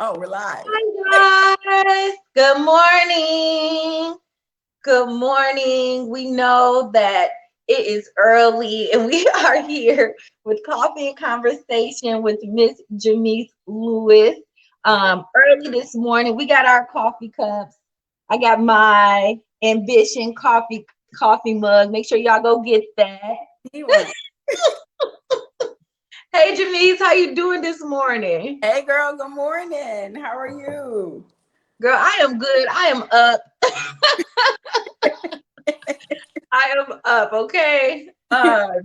Oh, we're live. Hi guys. Good morning. Good morning. We know that it is early and we are here with Coffee and Conversation with Miss Janice Lewis. Early this morning, we got our coffee cups. I got my Ambition coffee mug. Make sure y'all go get that. He went, Hey Janice, how you doing this morning? hey girl, good morning. How are you? Girl, I am good. I am up. I am up, okay? So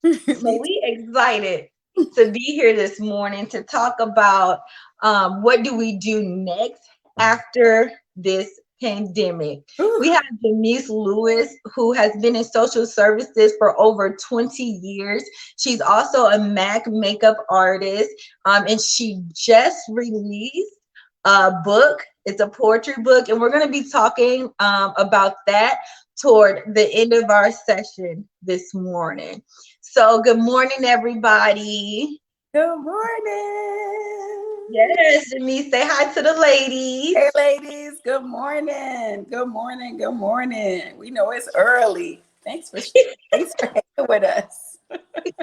Me we excited to be here this morning to talk about what do we do next after this pandemic. too. We have Denise Lewis, who has been in social services for over 20 years. She's also a MAC makeup artist, and she just released a book. It's a poetry book, and we're going to be talking about that toward the end of our session this morning. So, good morning, everybody. Good morning. Yes, Janice, say hi to the ladies. Hey ladies, good morning. Good morning. Good morning. We know it's early. Thanks for hanging with us.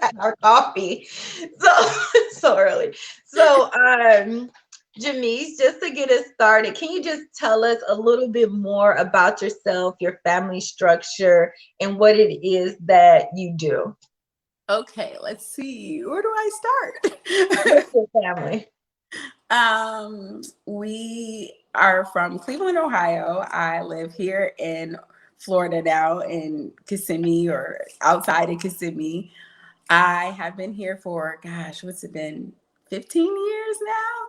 Had our coffee. So, so early. So, Janice, just to get us started, can you just tell us a little bit more about yourself, your family structure, and what it is that you do? Okay, let's see. Where do I start? What's your family? We are from Cleveland, Ohio. I live here in Florida now in Kissimmee or outside of Kissimmee. I have been here for, gosh, what's it been? 15 years now?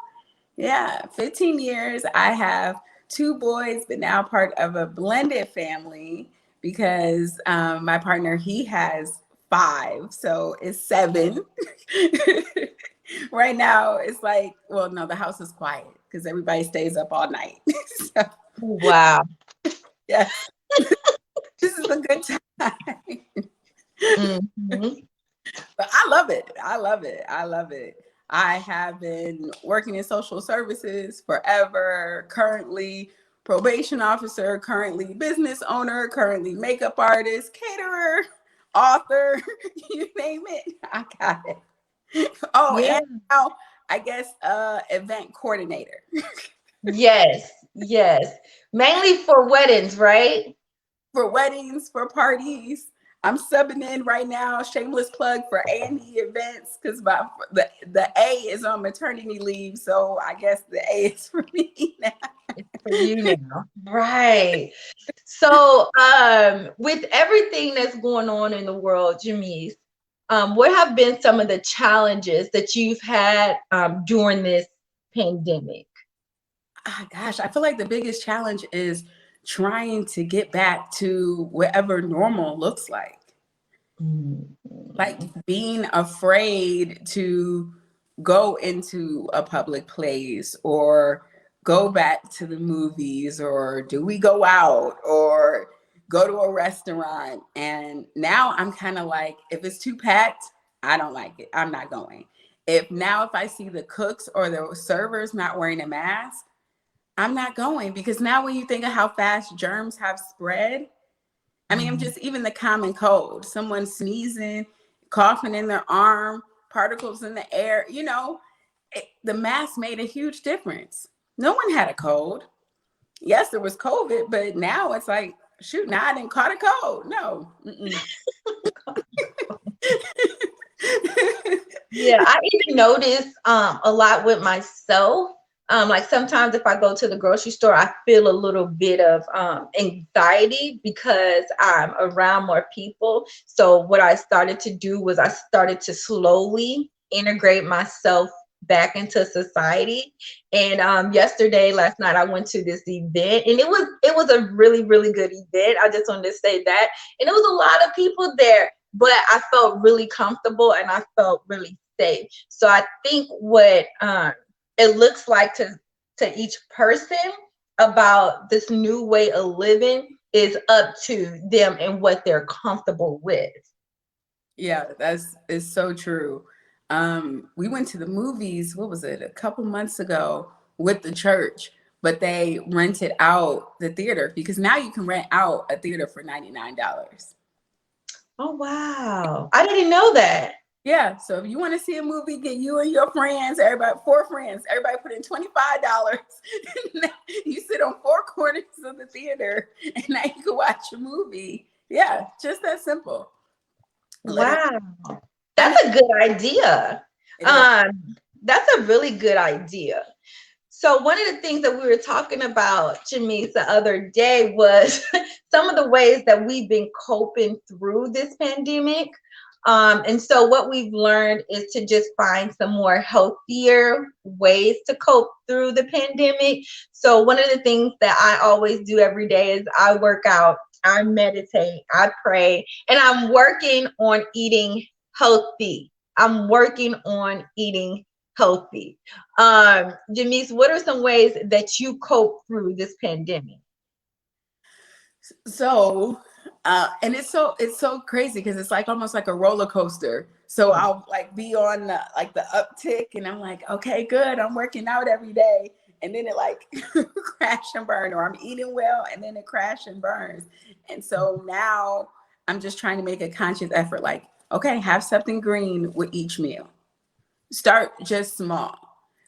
Yeah, 15 years. I have two boys, but now part of a blended family because my partner, he has five. So it's seven. Right now, it's like, well, no, the house is quiet because everybody stays up all night. So, Wow. yes, this is a good time. Mhm. But I love it. I love it. I love it. I have been working in social services forever, currently probation officer, currently business owner, currently makeup artist, caterer, author, you name it. I got it. Oh, Yeah. and now I guess event coordinator. Yes. Yes. Mainly for weddings, right? For weddings, for parties. I'm subbing in right now. Shameless plug for A&E events because the A is on maternity leave, so I guess the A is for me now. For you now. Right. So, with everything that's going on in the world, Jamise, what have been some of the challenges that you've had during this pandemic? Ah, gosh, I feel like the biggest challenge is trying to get back to whatever normal looks like. Mhm. Like being afraid to go into a public place or go back to the movies or do we go out or go to a restaurant. And now I'm kind of like, if it's too packed, I don't like it, I'm not going. If I see the cooks or the servers not wearing a mask, I'm not going, because now when you think of how fast germs have spread, I mean, I'm just even the common cold, someone sneezing, coughing in their arm, particles in the air, the mask made a huge difference. No one had a cold. Yes, there was COVID, but now it's like, shoot, now I didn't caught a cold. No. Yeah, I even notice a lot with myself. Like sometimes if I go to the grocery store, I feel a little bit of anxiety because I'm around more people. So what I started to do was I started to slowly integrate myself back into society. And last night, I went to this event, and it was a really really good event. I just wanted to say that, and it was a lot of people there, but I felt really comfortable and I felt really safe. So I think what it looks like to each person about this new way of living is up to them and what they're comfortable with. Yeah, that's is so true. We went to the movies, what was it, a couple months ago with the church, but they rented out the theater because now you can rent out a theater for $99. Oh, wow. I didn't know that. Yeah, so if you want to see a movie, get you and your friends, everybody, 4 friends, everybody put in $25. You sit on 4 corners of the theater, and now you can watch a movie. Yeah, just that simple. Wow. That's a good idea. That's a really good idea. So one of the things that we were talking about, Jamise, the other day was some of the ways that we've been coping through this pandemic. And so what we've learned is to just find some more healthier ways to cope through the pandemic. So one of the things that I always do every day is I work out, I meditate, I pray, and I'm working on eating healthy. I'm working on eating healthy. Jamise, what are some ways that you cope through this pandemic? So, and it's so crazy because it's like almost like a roller coaster. So I'll like be on the, like the uptick, and I'm like, okay, good, I'm working out every day, and then it like crash and burn, or I'm eating well, and then it crash and burns. And so now I'm just trying to make a conscious effort, like, okay, have something green with each meal. Start just small,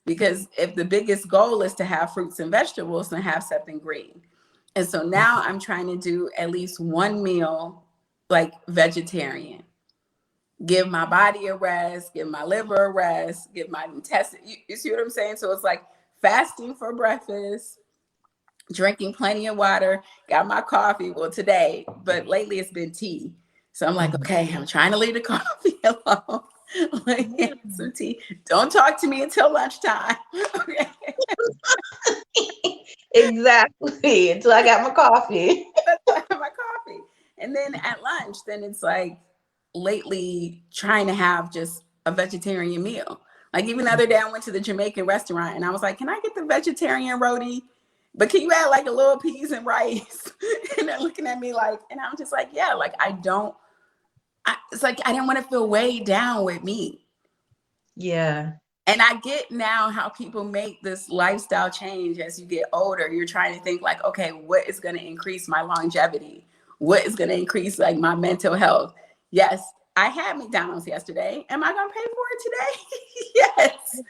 because if the biggest goal is to have fruits and vegetables, then have something green. And so now I'm trying to do at least one meal like vegetarian. Give my body a rest, give my liver a rest, give my intestine. You see what I'm saying? So it's like fasting for breakfast, drinking plenty of water, got my coffee. Well, today, but lately it's been tea. So I'm like, okay, I'm trying to leave the coffee alone. Like, some tea. Don't talk to me until lunchtime. Okay. Exactly. Until I got my coffee. I have my coffee. And then at lunch, then it's like lately trying to have just a vegetarian meal. Like even the other day, I went to the Jamaican restaurant and I was like, can I get the vegetarian roti? But can you add like a little peas and rice? And they're looking at me like, and I'm just like, yeah, like it's like I didn't want to feel weighed down with meat. Yeah. And I get now how people make this lifestyle change as you get older. You're trying to think like, okay, what is going to increase my longevity? What is going to increase like my mental health? Yes, I had McDonald's yesterday. Am I going to pay for it today? Yes.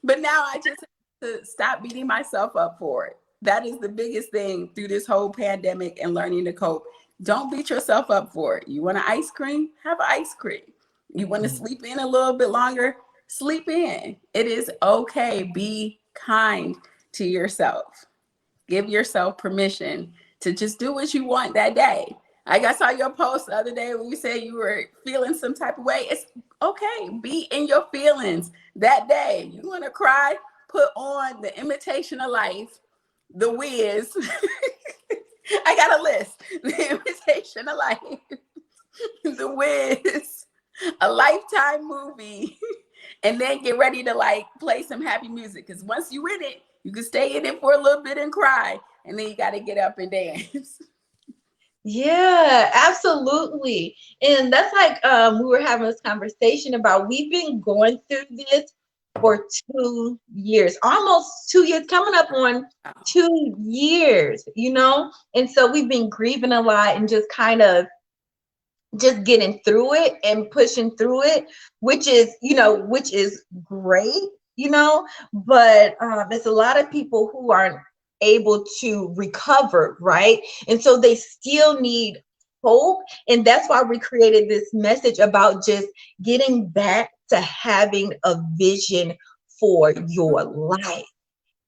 But now I just have to stop beating myself up for it. That is the biggest thing through this whole pandemic and learning to cope. Don't beat yourself up for it. You want an ice cream? Have an ice cream. You want to sleep in a little bit longer? Sleep in. It is okay. Be kind to yourself. Give yourself permission to just do what you want that day. Like I saw your post the other day when you said you were feeling some type of way. It's okay. Be in your feelings that day. You want to cry? Put on The Imitation of Life, The Wiz. I got a list. The Imitation of Life, The Wiz, a Lifetime movie, and then get ready to like play some happy music. Because once you in it, you can stay in it for a little bit and cry, and then you got to get up and dance. Yeah, absolutely. And that's like we were having this conversation about we've been going through this for 2 years, almost 2 years, coming up on 2 years, you know? And so we've been grieving a lot and just kind of just getting through it and pushing through it, which is, which is great, but there's a lot of people who aren't able to recover, right? And so they still need hope. And that's why we created this message about just getting back to having a vision for your life.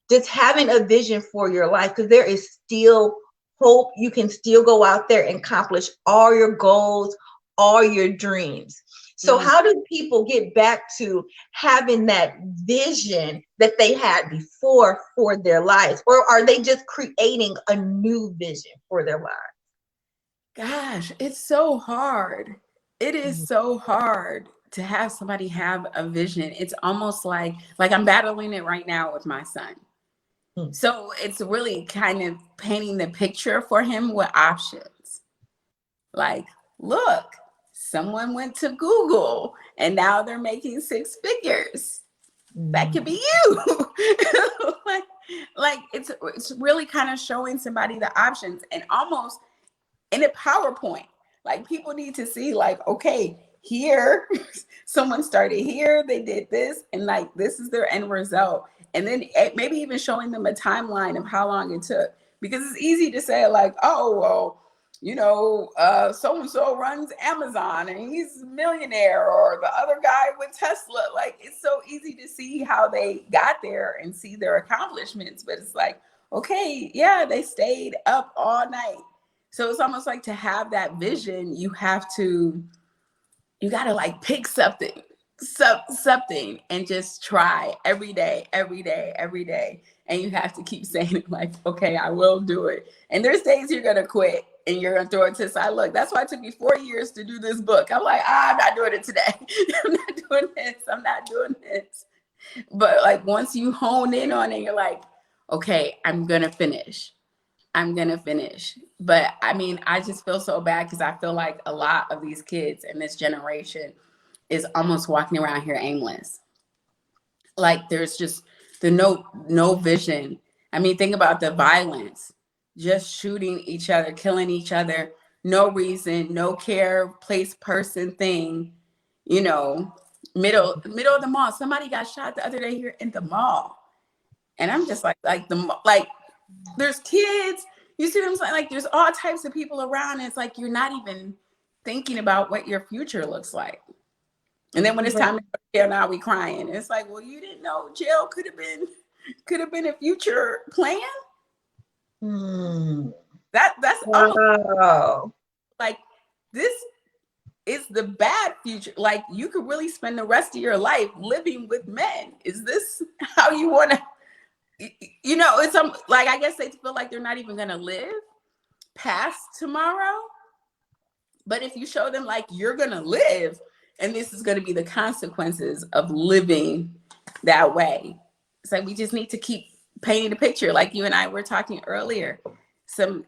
Just having a vision for your life, because there is still hope. You can still go out there and accomplish all your goals, all your dreams. So how do people get back to having that vision that they had before for their lives? Or are they just creating a new vision for their lives? Gosh, it's so hard. It is so hard to have somebody have a vision. It's almost like I'm battling it right now with my son. So it's really kind of painting the picture for him with options. Like, look, someone went to Google and now they're making 6 figures. that could be you. like, like it's really kind of showing somebody the options, and almost in a PowerPoint. Like people need to see, like, okay, here, someone started here, they did this, and like this is their end result. And then maybe even showing them a timeline of how long it took. Because it's easy to say, like, oh, well, so and so runs Amazon and he's a millionaire, or the other guy with Tesla. Like, it's so easy to see how they got there and see their accomplishments. But it's like, okay, yeah, they stayed up all night. So it's almost like, to have that vision, you got to like pick something and just try every day. And you have to keep saying, like, okay, I will do it. And there's days you're going to quit and you're going to throw it to the side. Look, that's why it took me 4 years to do this book. I'm like, I'm not doing it today. I'm not doing this. But like, once you hone in on it, you're like, okay, I'm going to finish. But I mean, I just feel so bad, because I feel like a lot of these kids in this generation is almost walking around here aimless. Like, there's just no vision. I mean, think about the violence, just shooting each other, killing each other, no reason, no care, place, person, thing, middle of the mall. Somebody got shot the other day here in the mall. And I'm just like there's kids, you see what I'm saying? Like, there's all types of people around. And it's like, you're not even thinking about what your future looks like. And then when it's time to go to jail, now we crying. It's like, well, you didn't know jail could have been a future plan. That's wow. Like, this is the bad future. Like, you could really spend the rest of your life living with men. Is this how you want to? It's like, I guess they feel like they're not even going to live past tomorrow. But if you show them, like, you're going to live, and this is going to be the consequences of living that way. It's like, we just need to keep painting the picture. Like you and I were talking earlier.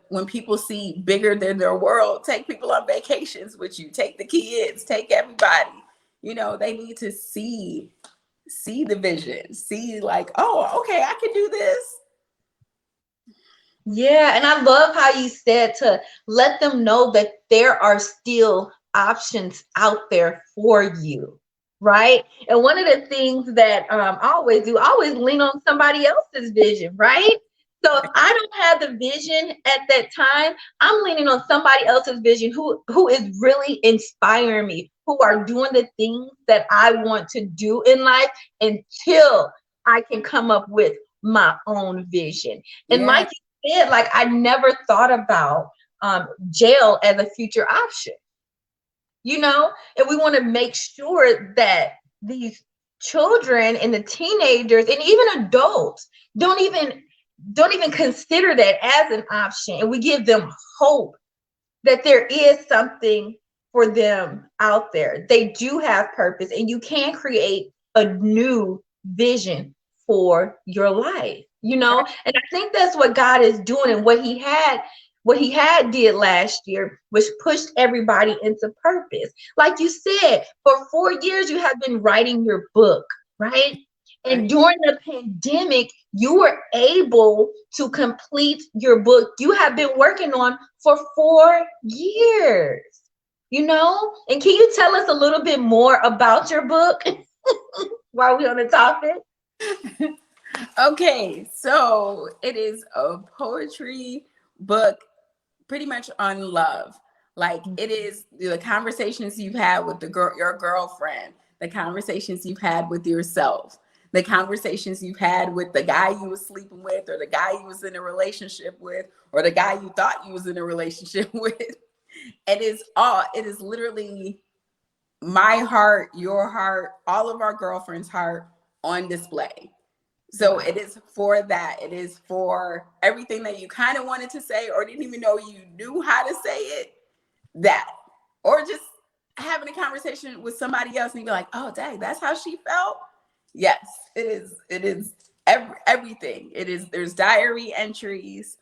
When people see bigger than their world, take people on vacations with you, take the kids, take everybody. They need to see the vision, see, like, oh, okay, I can do this. Yeah, and I love how you said to let them know that there are still options out there for you, right? And one of the things that I always do, I always lean on somebody else's vision, right? So if I don't have the vision at that time, I'm leaning on somebody else's vision who is really inspiring me, who are doing the things that I want to do in life until I can come up with my own vision. And like you said, like, I never thought about jail as a future option, and we want to make sure that these children and the teenagers and even adults don't even consider that as an option, and we give them hope that there is something for them out there. They do have purpose, and you can create a new vision for your life, and I think that's what God is doing, and what he had did last year was pushed everybody into purpose. Like you said, for 4 years you have been writing your book, right? And during the pandemic, you were able to complete your book you have been working on for 4 years, And can you tell us a little bit more about your book while we're on the topic? Okay, so it is a poetry book pretty much on love. Like, it is the conversations you've had with your girlfriend, the conversations you've had with yourself, the conversations you've had with the guy you was sleeping with, or the guy you was in a relationship with, or the guy you thought you was in a relationship with. It is literally my heart, your heart, all of our girlfriends' heart on display. So it is for that. It is for everything that you kind of wanted to say or didn't even know you knew how to say it, that, or just having a conversation with somebody else and you be like, oh, dang, that's how she felt. Yes, it is. It is everything. There's diary entries.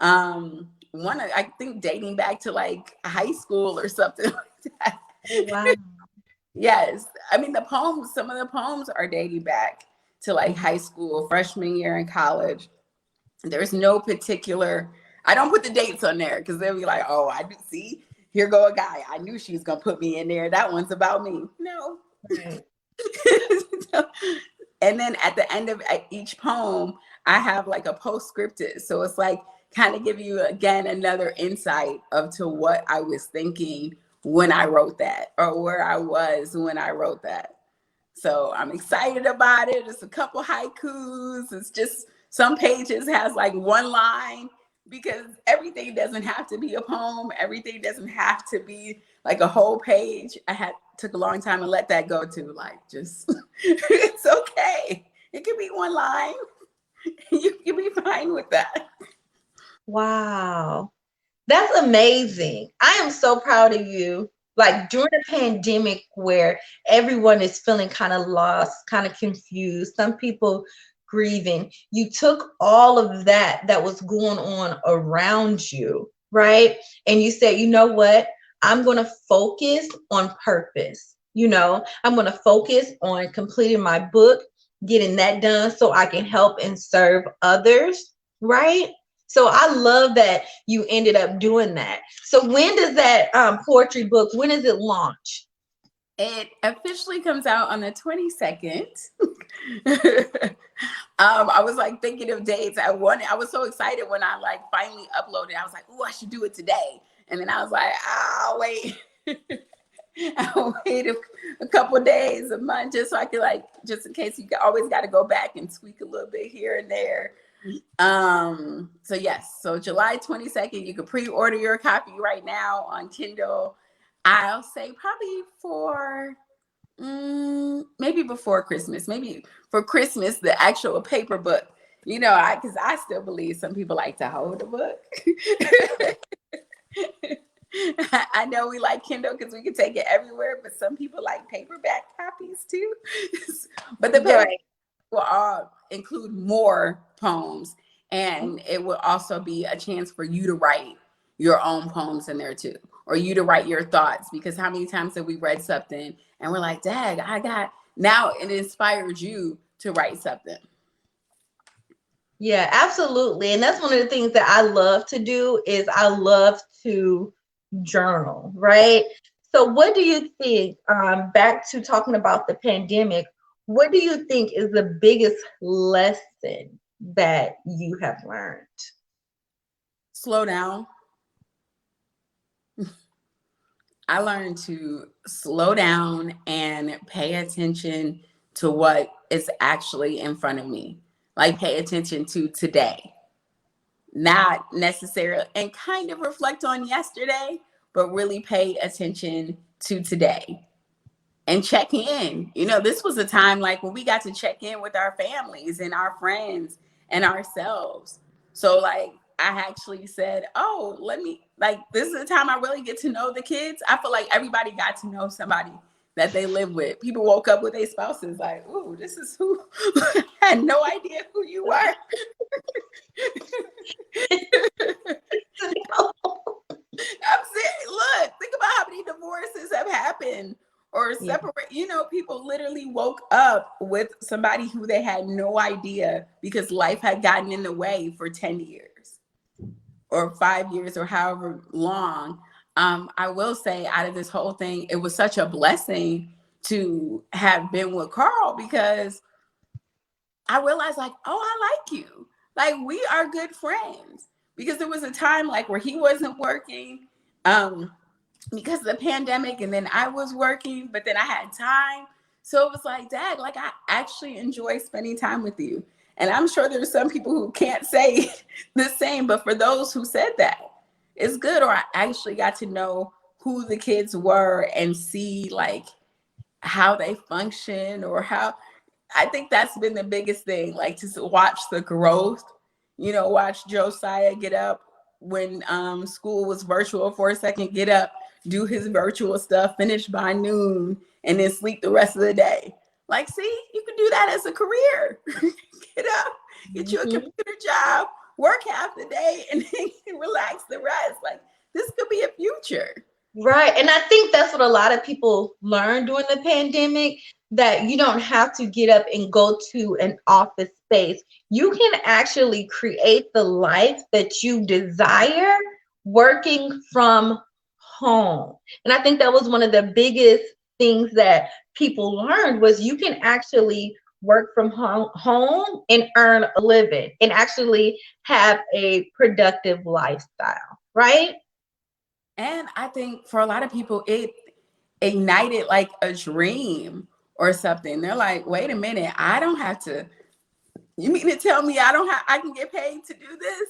I think dating back to like high school or something like that. Wow. Yes. I mean, some of the poems are dating back to like high school, freshman year in college. There's no particular, I don't put the dates on there because they'll be like, oh, I do see, here go a guy. I knew she was gonna put me in there. That one's about me. No. Right. And then at the end of each poem, I have like a postscripted. So it's like kind of give you again another insight of to what I was thinking when I wrote that, or where I was when I wrote that. So I'm excited about it. It's a couple haikus. It's just some pages has like one line, because everything doesn't have to be a poem. Everything doesn't have to be like a whole page. Took a long time to let that go too. Like, just it's okay. It could be one line. You can be fine with that. Wow. That's amazing. I am so proud of you. Like during the pandemic where everyone is feeling kind of lost, kind of confused, some people grieving, you took all of that was going on around you, right? And you said, you know what? I'm going to focus on purpose. I'm going to focus on completing my book, getting that done so I can help and serve others, right? So I love that you ended up doing that. So when does that poetry book, when does it launch? It officially comes out on the 22nd. I was like thinking of dates. I was so excited when I like finally uploaded. I was like, oh, I should do it today. And then I was like, I'll wait. I'll wait a couple days, a month, just so I could like, just in case you always got to go back and tweak a little bit here and there. So yes, so July 22nd, you can pre-order your copy right now on Kindle. I'll say probably for maybe before Christmas, maybe for Christmas, the actual paper book, because I still believe some people like to hold the book. I know we like Kindle because we can take it everywhere, but some people like paperback copies too. But the paper will all include more poems, and it will also be a chance for you to write your own poems in there too, or you to write your thoughts, because how many times have we read something and we're like, dag, now it inspired you to write something. Yeah, absolutely. And that's one of the things that I love to do is I love to journal, right? So what do you think, back to talking about the pandemic, what do you think is the biggest lesson that you have learned? Slow down. I learned to slow down and pay attention to what is actually in front of me. Like pay attention to today. Not necessarily, and kind of reflect on yesterday, but really pay attention to today and check in. This was a time like when we got to check in with our families and our friends and ourselves. So like I actually said, oh, this is the time I really get to know the kids. I feel like everybody got to know somebody that they live with. People woke up with their spouses like, ooh, this is who had no idea who you were. I'm saying, look, think about how many divorces have happened or separate. People literally woke up with somebody who they had no idea because life had gotten in the way for 10 years or 5 years or however long. I will say out of this whole thing, it was such a blessing to have been with Carl, because I realized like, oh, I like you. Like we are good friends, because there was a time like where he wasn't working because of the pandemic, and then I was working, but then I had time. So it was like, Dad, like I actually enjoy spending time with you. And I'm sure there's some people who can't say the same, but for those who said that, it's good. Or I actually got to know who the kids were and see like how they function, or how, I think that's been the biggest thing, like to watch the growth, watch Josiah get up when school was virtual for a second, get up, do his virtual stuff, finish by noon, and then sleep the rest of the day. Like, see, you can do that as a career. Get up, get you a computer job, work half the day, and then relax the rest. Like, this could be a future. Right. And I think that's what a lot of people learned during the pandemic, that you don't have to get up and go to an office space. You can actually create the life that you desire working from home. And I think that was one of the biggest things that people learned was you can actually work from home and earn a living and actually have a productive lifestyle, right? And I think for a lot of people, it ignited like a dream or something. They're like, wait a minute, I don't have to, you mean to tell me I can get paid to do this?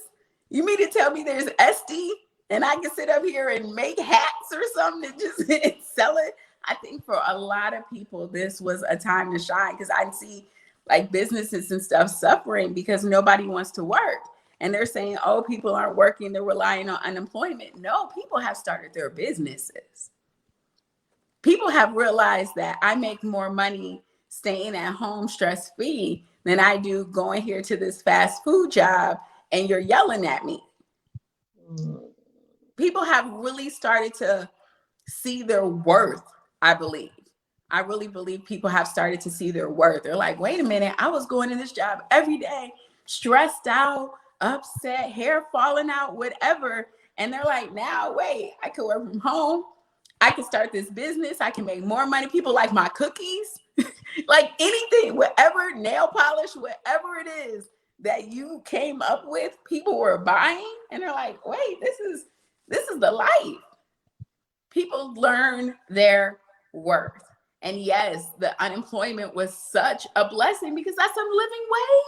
You mean to tell me there's SD and I can sit up here and make hats or something and just sell it? I think for a lot of people, this was a time to shine because I see like businesses and stuff suffering because nobody wants to work. And they're saying, oh, people aren't working, they're relying on unemployment. No, people have started their businesses. People have realized that I make more money staying at home stress-free than I do going here to this fast food job and you're yelling at me. People have really started to see their worth, I believe. I really believe people have started to see their worth. They're like, wait a minute, I was going to this job every day, stressed out, upset, hair falling out, whatever. And they're like, now, wait, I could work from home. I can start this business. I can make more money. People like my cookies, like anything, whatever, nail polish, whatever it is that you came up with, people were buying. And they're like, wait, this is the life. People learn their worth. And yes, the unemployment was such a blessing because that's a living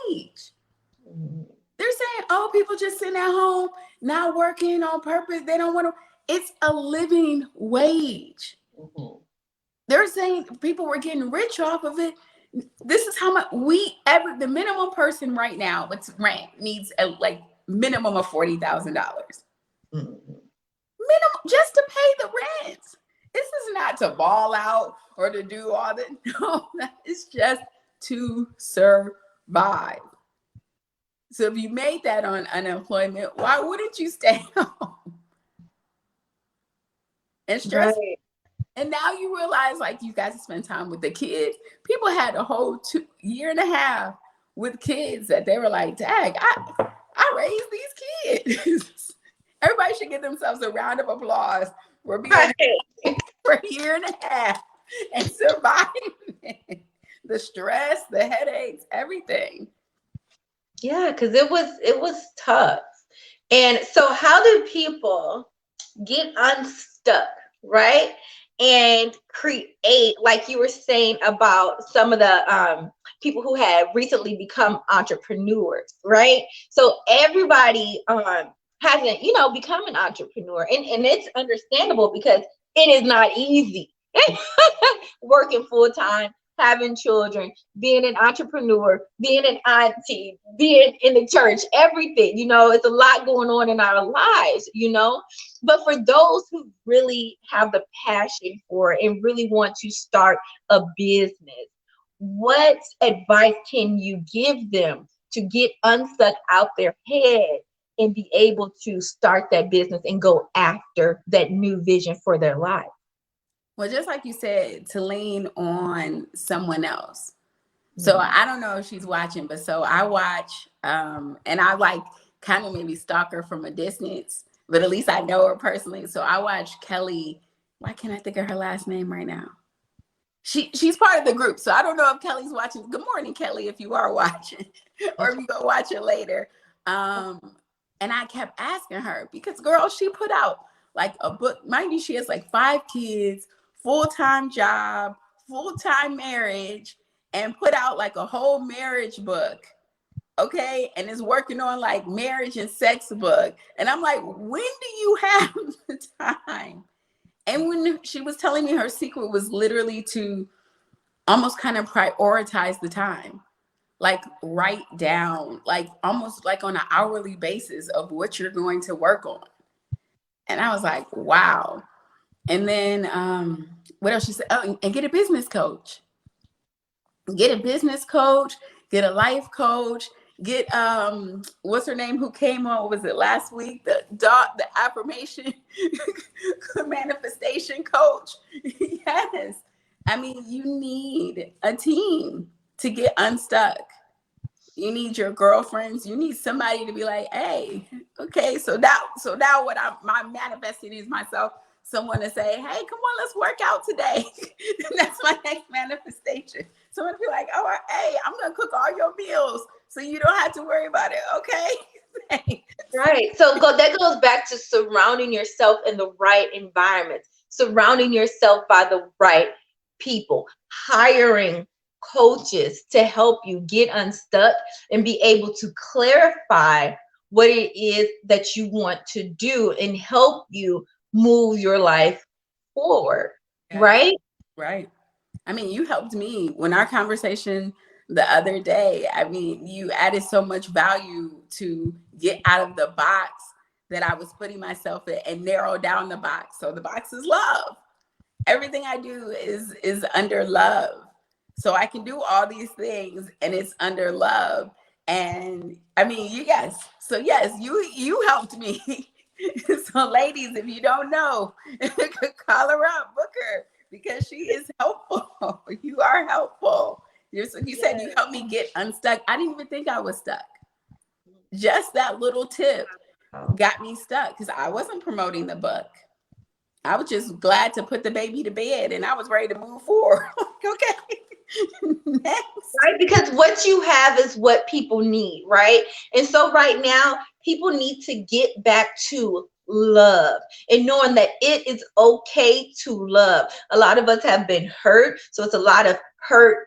wage. They're saying, oh, people just sitting at home, not working on purpose. They don't want to. It's a living wage. Mm-hmm. They're saying people were getting rich off of it. This is how much the minimum person right now with rent needs a like minimum of $40,000. Mm-hmm. Minimum just to pay the rent. This is not to ball out or to do all that. No, it's just to survive. So if you made that on unemployment, why wouldn't you stay home? And stress. Right. And now you realize like you got to spend time with the kids. People had a whole 2.5 years with kids that they were like, dang, I raised these kids. Everybody should give themselves a round of applause for being for a 1.5 years and surviving the stress, the headaches, everything. Yeah, because it was tough. And so how do people get unstuck, right? And create, like you were saying about some of the people who have recently become entrepreneurs, right? So everybody hasn't, become an entrepreneur. And it's understandable because it is not easy working full time, having children, being an entrepreneur, being an auntie, being in the church, everything, it's a lot going on in our lives, but for those who really have the passion for it and really want to start a business, what advice can you give them to get unstuck out their head and be able to start that business and go after that new vision for their life? Well, just like you said, to lean on someone else. So I don't know if she's watching, but so I watch, and I like kind of maybe stalk her from a distance, but at least I know her personally. So I watch Kelly. Why can't I think of her last name right now? She's part of the group. So I don't know if Kelly's watching. Good morning, Kelly, if you are watching, or if you go watch it later. And I kept asking her because, girl, she put out like a book. Mind you, she has like 5 kids, full-time job, full-time marriage, and put out like a whole marriage book. Okay. And is working on like marriage and sex book. And I'm like, when do you have the time? And when she was telling me her secret was literally to almost kind of prioritize the time, like write down, like almost like on an hourly basis of what you're going to work on. And I was like, wow. And then what else she said? Oh, and get a business coach. Get a business coach, get a life coach, get what's her name who came on, what was it last week? The affirmation manifestation coach. Yes. I mean, you need a team to get unstuck. You need your girlfriends. You need somebody to be like, hey, okay, so now what my manifesting is myself, someone to say, hey, come on, let's work out today. That's my next manifestation. Someone to be like, oh, hey, I'm gonna cook all your meals so you don't have to worry about it. Okay. Right. So that goes back to surrounding yourself in the right environment, surrounding yourself by the right people, hiring coaches to help you get unstuck and be able to clarify what it is that you want to do and help you move your life forward. Yes. Right? Right. I mean, you helped me when our conversation the other day. I mean, you added so much value to get out of the box that I was putting myself in and narrow down the box. So the box is love. Everything I do is under love. So I can do all these things and it's under love. And I mean, yes, you helped me. So ladies, if you don't know, call her up, book her, because she is helpful. You are helpful. You said you helped me get unstuck. I didn't even think I was stuck. Just that little tip got me stuck because I wasn't promoting the book. I was just glad to put the baby to bed and I was ready to move forward. Okay. Next. Right? Because what you have is what people need, right? And so right now, people need to get back to love and knowing that it is okay to love. A lot of us have been hurt. So it's a lot of hurt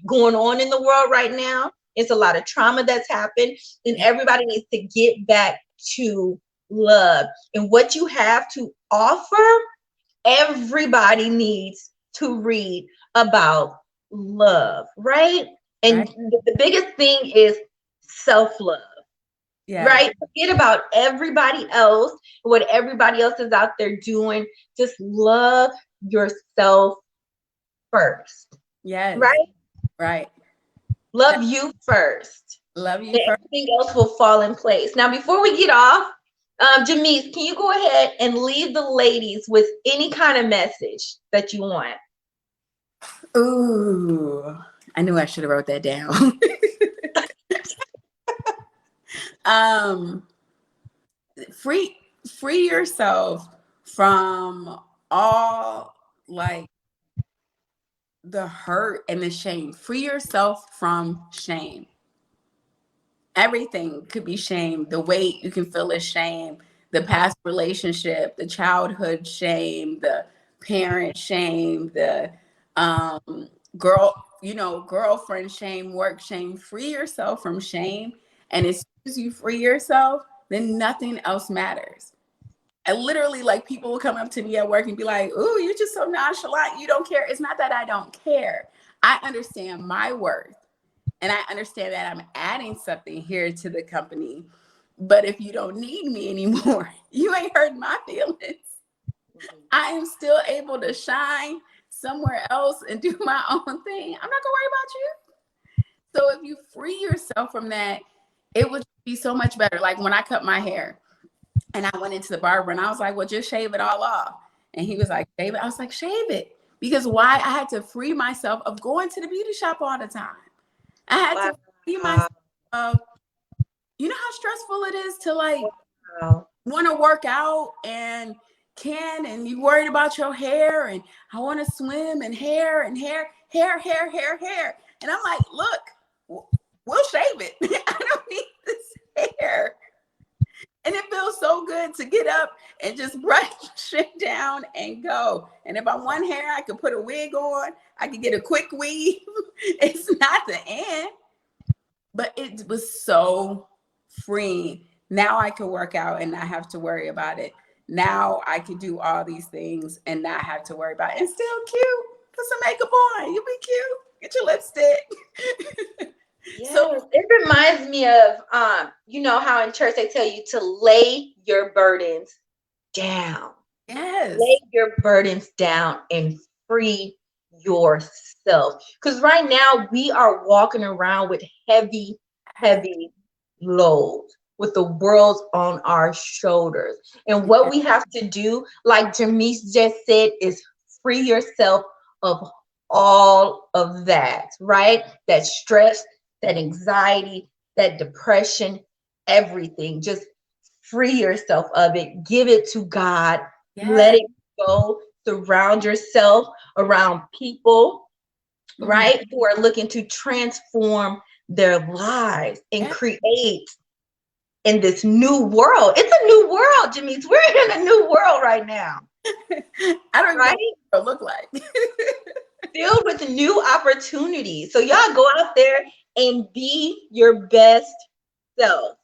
going on in the world right now. It's a lot of trauma that's happened. And everybody needs to get back to love. And what you have to offer, everybody needs to read about love, right? And Right. the biggest thing is self-love. Yeah. Right? Forget about everybody else, what everybody else is out there doing. Just love yourself first. Yes. Right? Right. Love you first. Love you And first. everything else will fall in place. Now, before we get off, Jamise, can you go ahead and leave the ladies with any kind of message that you want? Ooh, I knew I should have wrote that down. Free yourself from all like the hurt and the shame. Free yourself from shame. Everything could be shame. The weight you can feel is shame. The past relationship, the childhood shame, the parent shame, the girlfriend shame, work shame. Free yourself from shame. And as soon as you free yourself, then nothing else matters. And literally, like, people will come up to me at work and be like, "Ooh, you're just so nonchalant. You don't care." It's not that I don't care. I understand my worth. And I understand that I'm adding something here to the company. But if you don't need me anymore, you ain't hurt my feelings. I am still able to shine somewhere else and do my own thing. I'm not gonna worry about you. So if you free yourself from that, it would be so much better. Like when I cut my hair and I went into the barber and I was like, well, just shave it all off. And he was like, shave it. I was like, shave it. Because why? I had to free myself of going to the beauty shop all the time. I had to free myself of, you know how stressful it is to like want to work out and you worried about your hair and I want to swim and hair. And I'm like, look, we'll shave it. I don't need this hair. And it feels so good to get up and just brush it down and go. And if I want hair, I could put a wig on. I could get a quick weave. It's not the end, but it was so freeing. Now I can work out and not have to worry about it. Now I can do all these things and not have to worry about it. And still cute. Put some makeup on. You'll be cute. Get your lipstick. Yeah, so it reminds me of you know how in church they tell you to lay your burdens down. Yes. Lay your burdens down and free yourself. Because right now we are walking around with heavy loads, with the world on our shoulders. And what we have to do, like Jamise just said, is free yourself of all of that, right? That stress, that anxiety, that depression, everything. Just free yourself of it. Give it to God. Let Yes. it go. Surround yourself around people, Mhm. right? Who are looking to transform their lives and Yes. create in this new world. It's a new world, Janice. We're in a new world right now, I don't even know right? what it look like. Filled with new opportunities. So y'all go out there and be your best self.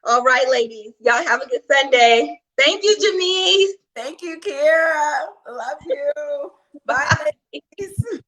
All right, ladies. Y'all have a good Sunday. Thank you, Janice. Thank you, Kira. Love you. Bye, ladies.